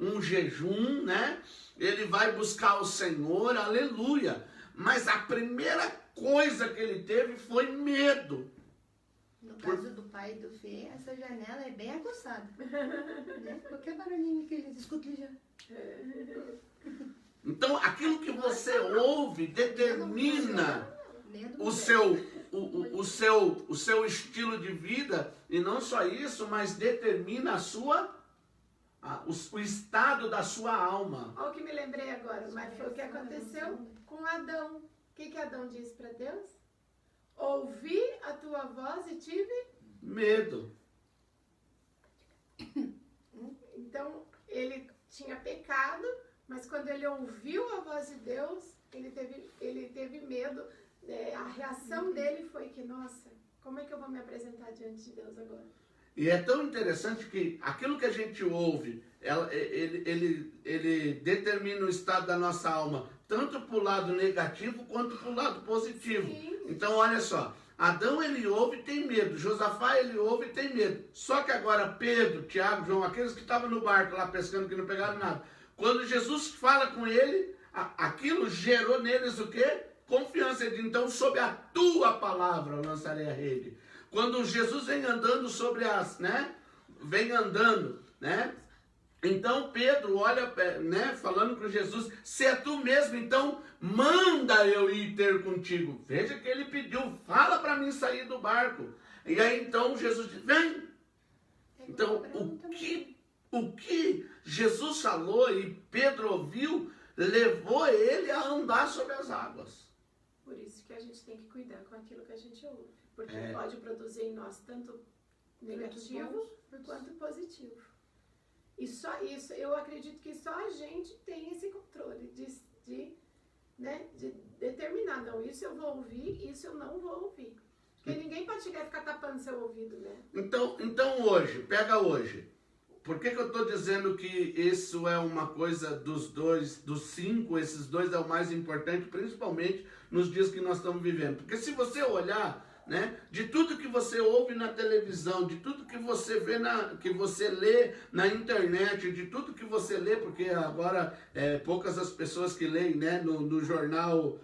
um jejum, né? Ele vai buscar o Senhor, aleluia. Mas a primeira coisa que ele teve foi medo. No caso do pai e do Fê, essa janela é bem aguçada. Né? Qualquer barulhinho que eles escutam já. Então, aquilo que você ouve determina o seu estilo de vida, e não só isso, mas determina o estado da sua alma. Olha o que me lembrei agora, mas foi o que aconteceu com Adão. O que Adão disse para Deus? Ouvi a tua voz e tive medo. Então, ele tinha pecado, mas quando ele ouviu a voz de Deus, ele teve medo. A reação dele foi que, nossa, como é que eu vou me apresentar diante de Deus agora? E é tão interessante que aquilo que a gente ouve, ele determina o estado da nossa alma, tanto para o lado negativo quanto para o lado positivo. Sim. Então, olha só, Adão ele ouve e tem medo, Josafá ele ouve e tem medo. Só que agora Pedro, Tiago, João, aqueles que estavam no barco lá pescando que não pegaram nada, quando Jesus fala com ele, aquilo gerou neles o quê? Confiança. Ele diz, então sob a tua palavra eu lançarei a rede. Quando Jesus vem andando sobre vem andando, né? Então Pedro olha, né, falando com Jesus, se é tu mesmo, então manda eu ir ter contigo. Veja que ele pediu, fala para mim sair do barco. E aí então Jesus diz, vem. Então o que Jesus falou e Pedro ouviu, levou ele a andar sobre as águas. Por isso que a gente tem que cuidar com aquilo que a gente ouve. Porque pode produzir em nós tanto negativo quanto positivo. E só isso, eu acredito que só a gente tem esse controle de determinar, não, isso eu vou ouvir, isso eu não vou ouvir. Porque ninguém pode chegar e ficar tapando seu ouvido, né? Então hoje, pega hoje, por que eu estou dizendo que isso é uma coisa dos 5, esses 2 é o mais importante, principalmente nos dias que nós estamos vivendo? Porque se você olhar, né, de tudo que você ouve na televisão, de tudo que você vê, que você lê na internet, de tudo que você lê, porque agora poucas as pessoas que leem, né, no jornal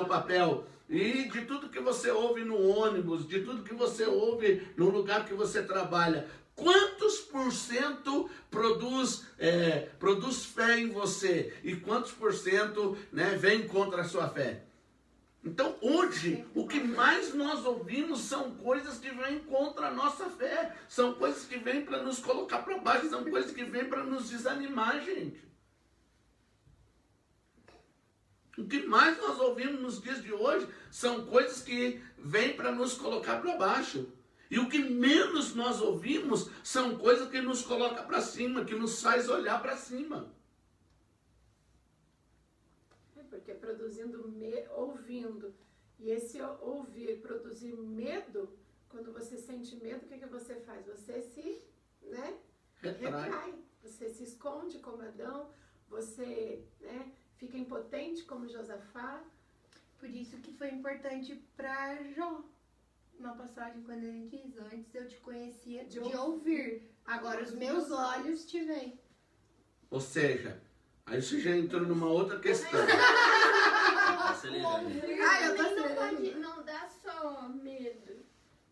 papel, e de tudo que você ouve no ônibus, de tudo que você ouve no lugar que você trabalha, quantos % produz fé em você e quantos %, né, vem contra a sua fé? Então hoje, o que mais nós ouvimos são coisas que vêm contra a nossa fé, são coisas que vêm para nos colocar para baixo, são coisas que vêm para nos desanimar, gente. O que mais nós ouvimos nos dias de hoje são coisas que vêm para nos colocar para baixo. E o que menos nós ouvimos são coisas que nos colocam para cima, que nos faz olhar para cima. Porque ouvindo, e esse ouvir produzir medo, quando você sente medo, o que você faz? Você se, né, retrai. Você se esconde como Adão, você, né, fica impotente como Josafá. Por isso que foi importante para Jó. Uma passagem quando ele diz, antes eu te conhecia de ouvir, agora os meus olhos te veem. Ou seja, aí você já entrou numa outra questão. Não dá só medo.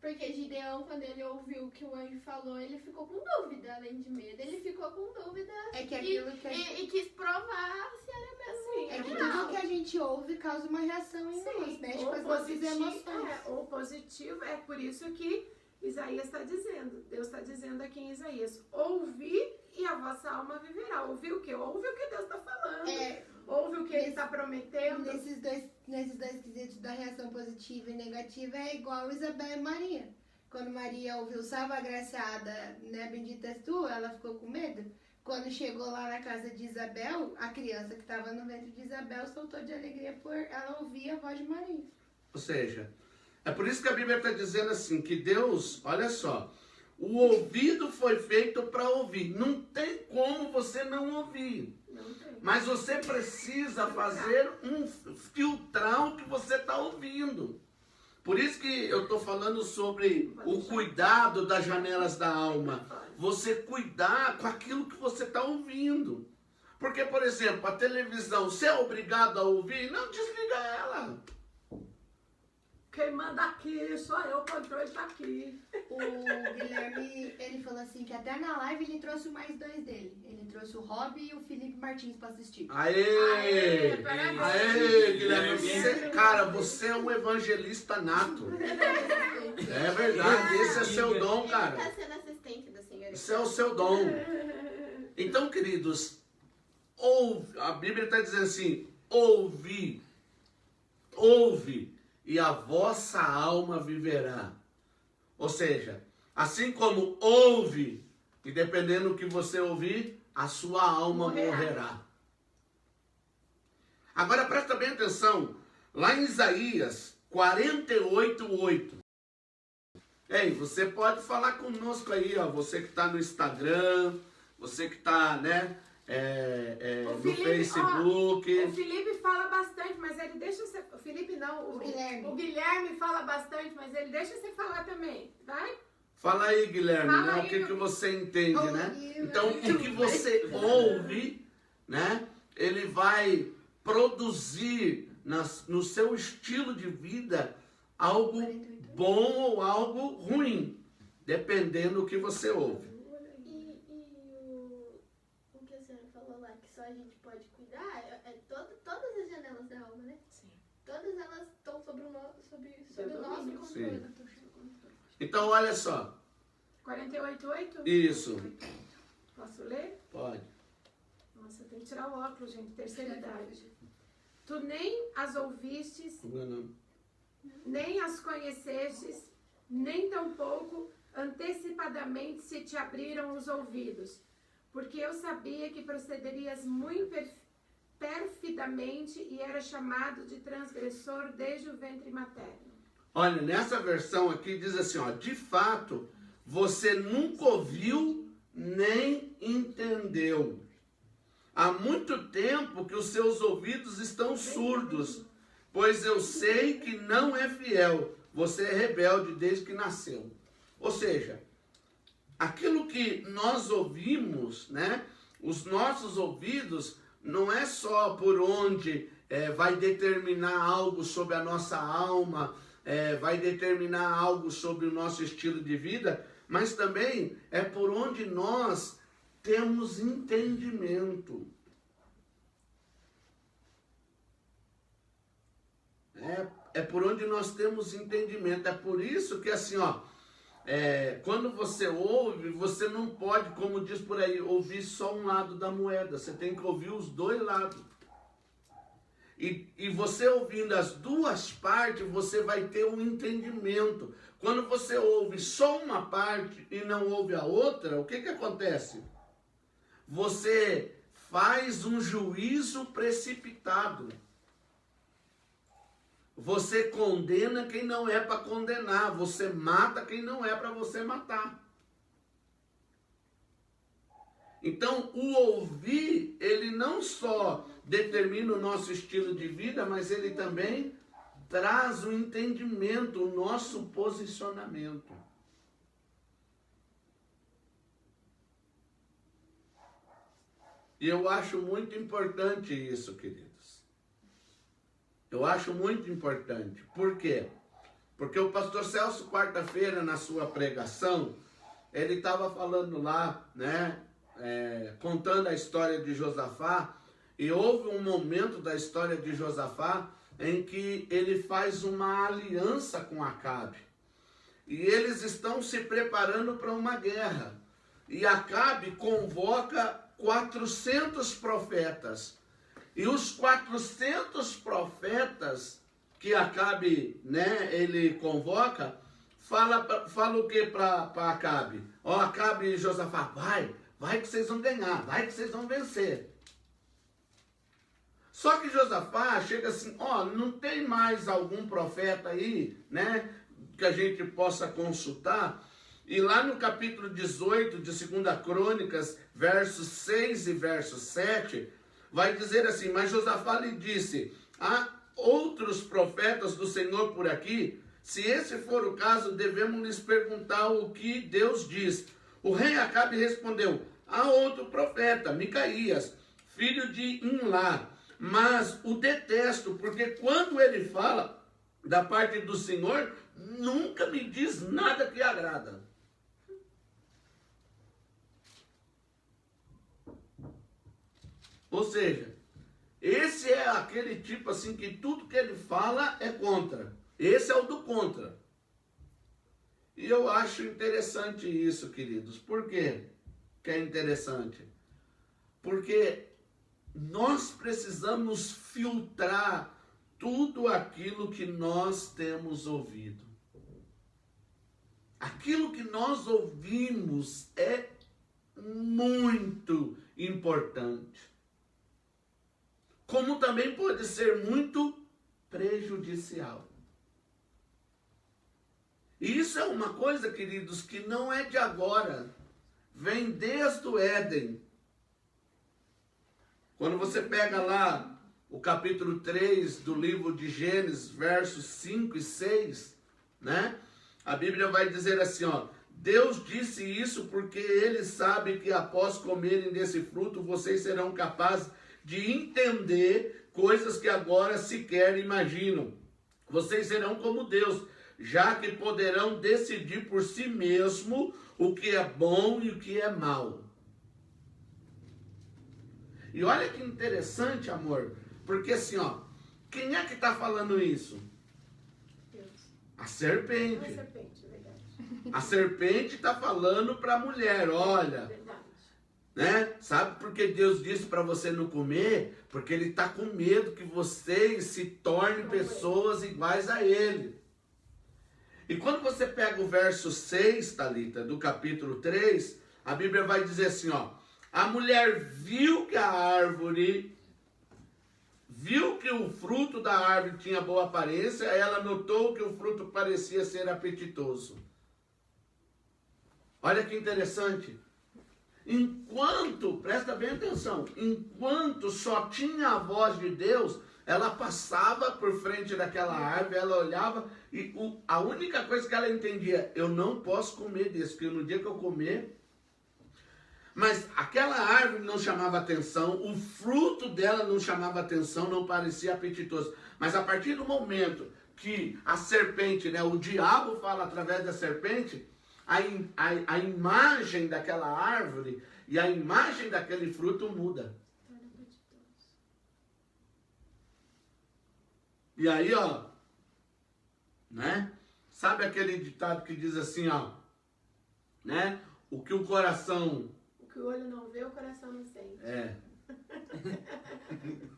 Porque Gideão, quando ele ouviu o que o anjo falou, ele ficou com dúvida, além de medo. Ele ficou com dúvida e quis provar se era mesmo. É que tudo que a gente ouve causa uma reação em nós, mexe com as nossas emoções. O positivo é por isso que Isaías está dizendo, Deus está dizendo aqui em Isaías, ouvi e a vossa alma viverá. Ouvi o quê? Ouve o que Deus está falando. Ouve o que Ele está prometendo. Nesses dois quesitos da reação positiva e negativa é igual Isabel e Maria. Quando Maria ouviu salva agraciada, né, bendita és tu, ela ficou com medo. Quando chegou lá na casa de Isabel, a criança que estava no ventre de Isabel soltou de alegria por ela ouvir a voz de Maria. Ou seja, é por isso que a Bíblia está dizendo assim, que Deus, olha só, o ouvido foi feito para ouvir. Não tem como você não ouvir. Não tem. Mas você precisa fazer filtrar o que você está ouvindo. Por isso que eu estou falando sobre o cuidado das janelas da alma. Você cuidar com aquilo que você está ouvindo. Porque, por exemplo, a televisão, você é obrigado a ouvir? Não, desliga ela. Quem manda aqui, sou eu, o controle está aqui. O Guilherme, ele falou assim que até na live ele trouxe mais 2 dele. Ele trouxe o Rob e o Felipe Martins para assistir. Aê, Guilherme, você é um evangelista nato. É verdade, esse é seu dom, cara. Ele está sendo assistente da senhora. Esse é o seu dom. Então, queridos, a Bíblia está dizendo assim, ouve, e a vossa alma viverá. Ou seja, assim como ouve, e dependendo do que você ouvir, a sua alma morrerá. Agora presta bem atenção, lá em Isaías 48:8. Ei, você pode falar conosco aí, ó, você que está no Instagram, você que está, né, no Facebook. O Felipe fala bastante, mas ele deixa você... O Felipe não, o Guilherme fala bastante, mas ele deixa você falar também, vai? Fala aí, Guilherme, né? O que você entende, né? Então, o que você ouve, né? Ele vai produzir no seu estilo de vida algo bom ou algo ruim, dependendo do que você ouve. O que a senhora falou lá, que só a gente pode cuidar, todas as janelas da alma, né? Sim. Todas elas estão sobre o nosso controle. Sim. Então, olha só. 48:8? Isso. Posso ler? Pode. Nossa, eu tenho que tirar o óculos, gente. Terceira idade. Tu nem as ouvistes, nem as conhecestes, nem tampouco antecipadamente se te abriram os ouvidos, porque eu sabia que procederias muito perfidamente e era chamado de transgressor desde o ventre materno. Olha, nessa versão aqui diz assim, ó, de fato, você nunca ouviu, nem entendeu. Há muito tempo que os seus ouvidos estão surdos, pois eu sei que não é fiel. Você é rebelde desde que nasceu. Ou seja, aquilo que nós ouvimos, né? Os nossos ouvidos não é só por onde vai determinar algo sobre a nossa alma, vai determinar algo sobre o nosso estilo de vida, mas também é por onde nós temos entendimento. É por onde nós temos entendimento. É por isso que assim, ó, quando você ouve, você não pode, como diz por aí, ouvir só um lado da moeda. Você tem que ouvir os dois lados. E você ouvindo as duas partes, você vai ter um entendimento. Quando você ouve só uma parte e não ouve a outra, o que acontece? Você faz um juízo precipitado. Você condena quem não é para condenar. Você mata quem não é para você matar. Então, o ouvir, ele não só determina o nosso estilo de vida, mas ele também traz o entendimento, o nosso posicionamento. E eu acho muito importante isso, queridos. Eu acho muito importante. Por quê? Porque o pastor Celso, quarta-feira, na sua pregação, ele estava falando lá, né, contando a história de Josafá, e houve um momento da história de Josafá em que ele faz uma aliança com Acabe. E eles estão se preparando para uma guerra. E Acabe convoca 400 profetas. E os 400 profetas que Acabe, né, ele convoca, fala o que para Acabe? Ó, Acabe e Josafá, vai que vocês vão ganhar, vai que vocês vão vencer. Só que Josafá chega assim, ó, não tem mais algum profeta aí, né, que a gente possa consultar? E lá no capítulo 18 de 2 Crônicas, versos 6 e verso 7, vai dizer assim, mas Josafá lhe disse, há outros profetas do Senhor por aqui? Se esse for o caso, devemos lhes perguntar o que Deus diz. O rei Acabe respondeu, há outro profeta, Micaías, filho de Imlá, mas o detesto, porque quando ele fala da parte do Senhor, nunca me diz nada que agrada. Ou seja, esse é aquele tipo assim que tudo que ele fala é contra. Esse é o do contra. E eu acho interessante isso, queridos. Por quê que é interessante? Porque nós precisamos filtrar tudo aquilo que nós temos ouvido. Aquilo que nós ouvimos é muito importante. Como também pode ser muito prejudicial. E isso é uma coisa, queridos, que não é de agora. Vem desde o Éden. Quando você pega lá o capítulo 3 do livro de Gênesis, versos 5 e 6, né? A Bíblia vai dizer assim, ó, Deus disse isso porque ele sabe que após comerem desse fruto, vocês serão capazes de entender coisas que agora sequer imaginam. Vocês serão como Deus, já que poderão decidir por si mesmo o que é bom e o que é mal. E olha que interessante, amor, porque assim, ó, quem é que está falando isso? Deus. A serpente. A serpente, verdade. A serpente está falando para a mulher, olha, Verdade. né? Sabe por que Deus disse para você não comer? Porque ele está com medo que vocês se tornem pessoas iguais a ele. E quando você pega o verso 6, Thalita, do capítulo 3, a Bíblia vai dizer assim, ó, a mulher viu que o fruto da árvore tinha boa aparência, ela notou que o fruto parecia ser apetitoso. Olha que interessante. enquanto, presta bem atenção, enquanto só tinha a voz de Deus, ela passava por frente daquela árvore, ela olhava e a única coisa que ela entendia, eu não posso comer desse, porque no dia que eu comer... Mas aquela árvore não chamava atenção, o fruto dela não chamava atenção, não parecia apetitoso. Mas a partir do momento que a serpente, né, o diabo fala através da serpente, a imagem daquela árvore e a imagem daquele fruto muda. E aí, ó, né? Sabe aquele ditado que diz assim, ó, né? O que o coração... O que o olho não vê, o coração não sente. É.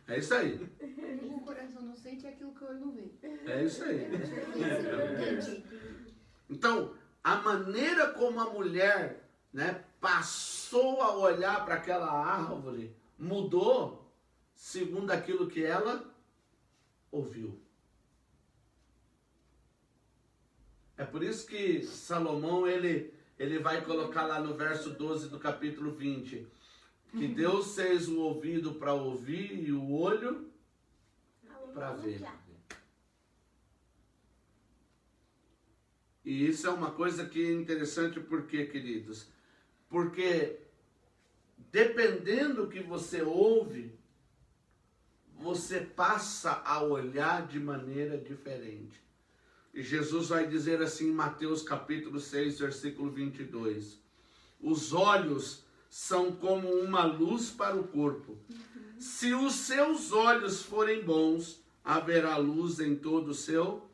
É isso aí. O que o coração não sente é aquilo que o olho não vê. É isso aí. Então, a maneira como a mulher, né, passou a olhar para aquela árvore mudou segundo aquilo que ela ouviu. É por isso que Salomão, ele vai colocar lá no verso 12 do capítulo 20, que Deus fez o ouvido para ouvir e o olho para ver. E isso é uma coisa que é interessante, por quê, queridos? Porque dependendo do que você ouve, você passa a olhar de maneira diferente. E Jesus vai dizer assim em Mateus capítulo 6, versículo 22. Os olhos são como uma luz para o corpo. Se os seus olhos forem bons, haverá luz em todo o seu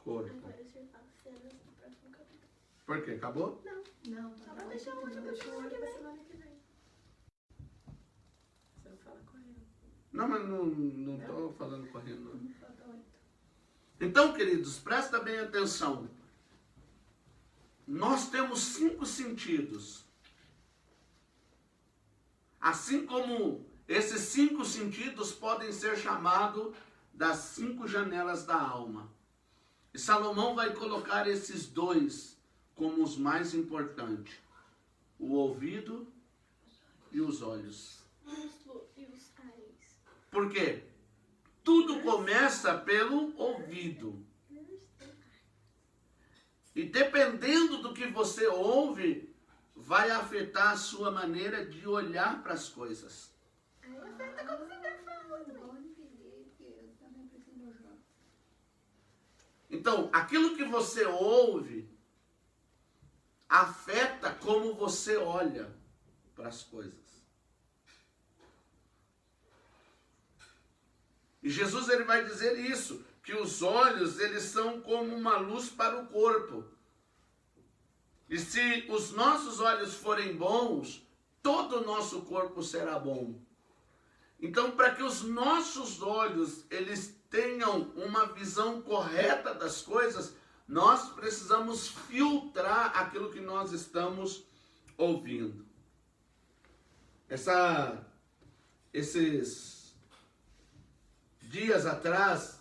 corpo. Agora você fala cenas do próximo capítulo. Por quê? Acabou? Não, Só pra deixar o outro pra semana que vem. Você não fala correndo. Não, mas não estou falando correndo. Não. Então, queridos, presta bem atenção. Nós temos 5 sentidos. Assim como esses 5 sentidos podem ser chamados das 5 janelas da alma. E Salomão vai colocar esses 2 como os mais importantes. O ouvido e os olhos. E os ares. Por quê? Tudo começa pelo ouvido. E dependendo do que você ouve, vai afetar a sua maneira de olhar para as coisas. Aí afeta como você vai falar também. Então, aquilo que você ouve afeta como você olha para as coisas. E Jesus, ele vai dizer isso, que os olhos, eles são como uma luz para o corpo. E se os nossos olhos forem bons, todo o nosso corpo será bom. Então, para que os nossos olhos, eles tenham uma visão correta das coisas, nós precisamos filtrar aquilo que nós estamos ouvindo. Esses dias atrás,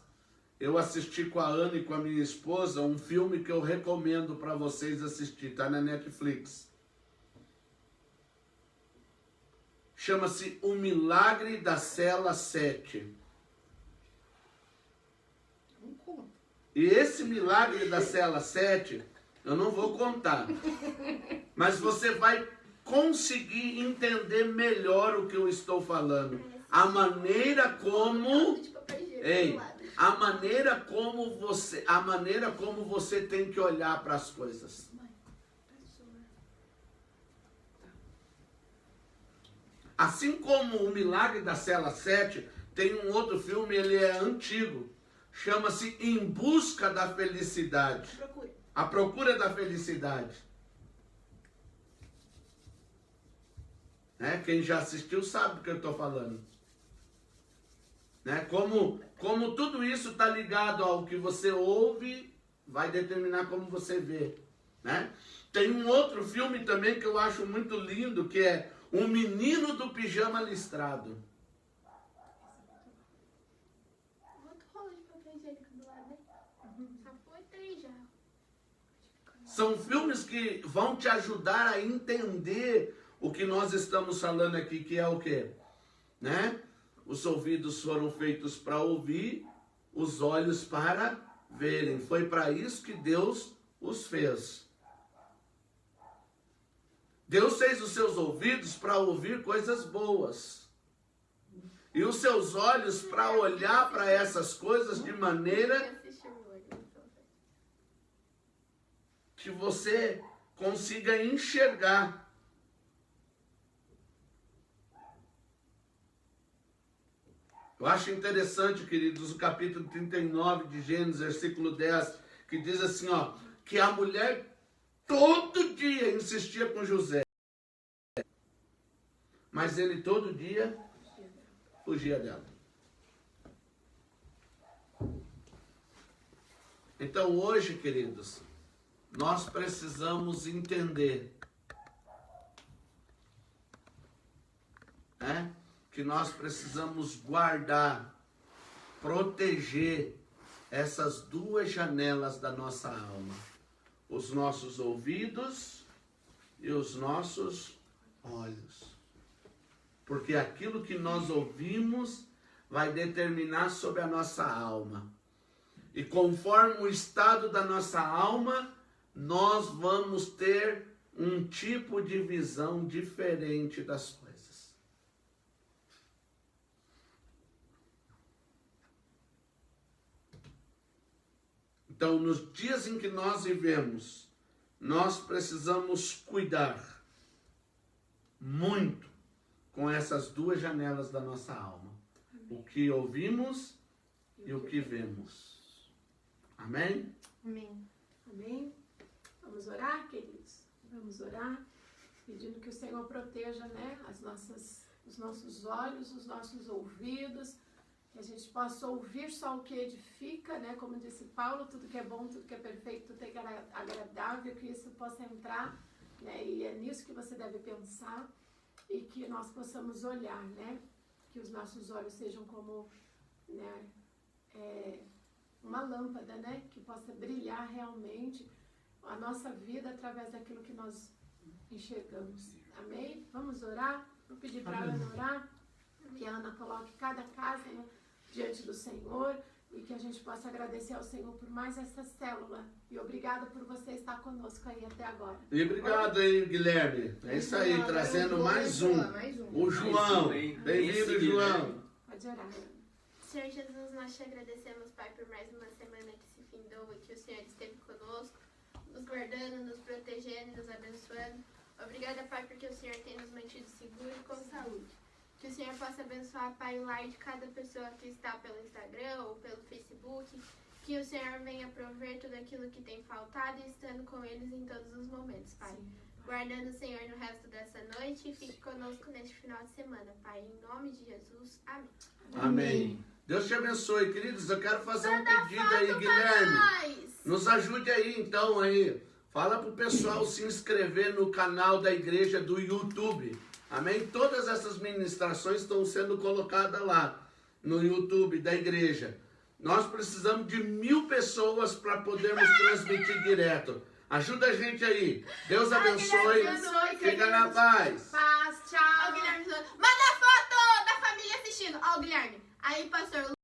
eu assisti com a Ana e com a minha esposa um filme que eu recomendo para vocês assistir, está na Netflix. Chama-se O Milagre da Cela 7. E esse milagre da Cela 7, eu não vou contar, mas você vai conseguir entender melhor o que eu estou falando. A maneira como... Ei, a maneira como você tem que olhar para as coisas. Assim como o Milagre da Cela 7, tem um outro filme, ele é antigo, chama-se Em Busca da Felicidade. A Procura da Felicidade. Né? Quem já assistiu sabe do que eu estou falando. Né? Como tudo isso está ligado ao que você ouve, vai determinar como você vê. Né? Tem um outro filme também que eu acho muito lindo, que é O Menino do Pijama Listrado. Outro rolo de papel higiênico do lado, né? Só foi 3 já. São filmes que vão te ajudar a entender o que nós estamos falando aqui, que é o quê? Né? Os ouvidos foram feitos para ouvir, os olhos para verem. Foi para isso que Deus os fez. Deus fez os seus ouvidos para ouvir coisas boas. E os seus olhos para olhar para essas coisas de maneira que você consiga enxergar. Eu acho interessante, queridos, o capítulo 39 de Gênesis, versículo 10, que diz assim, ó, que a mulher todo dia insistia com José, mas ele todo dia fugia dela. Então hoje, queridos, nós precisamos entender, né, que nós precisamos guardar, proteger essas duas janelas da nossa alma. Os nossos ouvidos e os nossos olhos. Porque aquilo que nós ouvimos vai determinar sobre a nossa alma. E conforme o estado da nossa alma, nós vamos ter um tipo de visão diferente das coisas. Então, nos dias em que nós vivemos, nós precisamos cuidar muito com essas duas janelas da nossa alma. O que ouvimos e o que vemos. Amém? Amém. Amém? Vamos orar, queridos? Vamos orar, pedindo que o Senhor proteja, né, os nossos olhos, os nossos ouvidos, que a gente possa ouvir só o que edifica, né, como disse Paulo, tudo que é bom, tudo que é perfeito, tudo que é agradável, que isso possa entrar, né, e é nisso que você deve pensar, e que nós possamos olhar, né, que os nossos olhos sejam como, né, uma lâmpada, né, que possa brilhar realmente a nossa vida através daquilo que nós enxergamos. Amém? Vamos orar? Vou pedir para a Ana orar, que a Ana coloque cada casa, né, diante do Senhor, e que a gente possa agradecer ao Senhor por mais essa célula. E obrigada por você estar conosco aí até agora. E obrigado aí, Guilherme. É isso aí, trazendo mais um. O João. Bem-vindo, João. Pode orar. Senhor Jesus, nós te agradecemos, Pai, por mais uma semana que se findou e que o Senhor esteve conosco, nos guardando, nos protegendo, nos abençoando. Obrigada, Pai, porque o Senhor tem nos mantido seguro e com saúde. Que o Senhor possa abençoar, Pai, o lar de cada pessoa que está pelo Instagram ou pelo Facebook. Que o Senhor venha prover tudo aquilo que tem faltado e estando com eles em todos os momentos, Pai. Sim. Guardando o Senhor no resto dessa noite e fique conosco neste final de semana, Pai. Em nome de Jesus. Amém. Amém. Deus te abençoe, queridos. Eu quero fazer um pedido aí, Guilherme. Nos ajude aí, então, aí. Fala pro pessoal se inscrever no canal da igreja do YouTube. Amém? Todas essas ministrações estão sendo colocadas lá no YouTube da igreja. Nós precisamos de 1000 pessoas para podermos transmitir direto. Ajuda a gente aí. Deus abençoe. Fica na paz. Paz, tchau. Ó, o Guilherme, manda foto da família assistindo. Ó, o Guilherme. Aí, pastor